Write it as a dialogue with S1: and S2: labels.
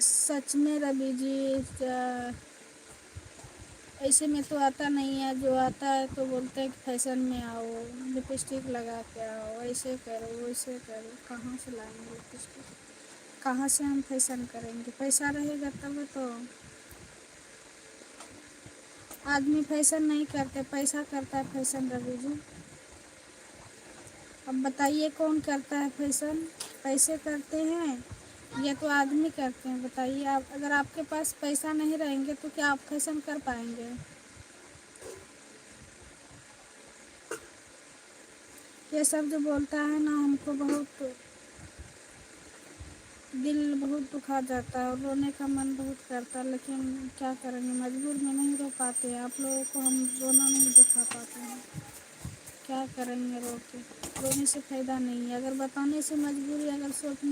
S1: सच में रवि जी, ऐसे में तो आता नहीं है, जो आता है तो बोलते हैं कि फैशन में आओ, लिपस्टिक लगा के आओ, ऐसे करो वैसे करो। कहाँ से लाएंगे लिपस्टिक, कहाँ से हम फैशन करेंगे? पैसा रहेगा तब तो। आदमी फैशन नहीं करते, पैसा करता है फैशन रवि जी। अब बताइए कौन करता है फैशन? पैसे करते हैं या तो आदमी करते हैं? बताइए आप, अगर आपके पास पैसा नहीं रहेंगे तो क्या आप फैशन कर पाएंगे? ये सब जो बोलता है ना, हमको बहुत दिल बहुत दुखा जाता है और रोने का मन बहुत करता है, लेकिन क्या करेंगे, मजबूर में नहीं रो पाते। आप लोगों को हम रोना नहीं दिखा पाते हैं, क्या करेंगे रो के? रोने से फ़ायदा नहीं है, अगर बताने से मजबूरी, अगर सोचने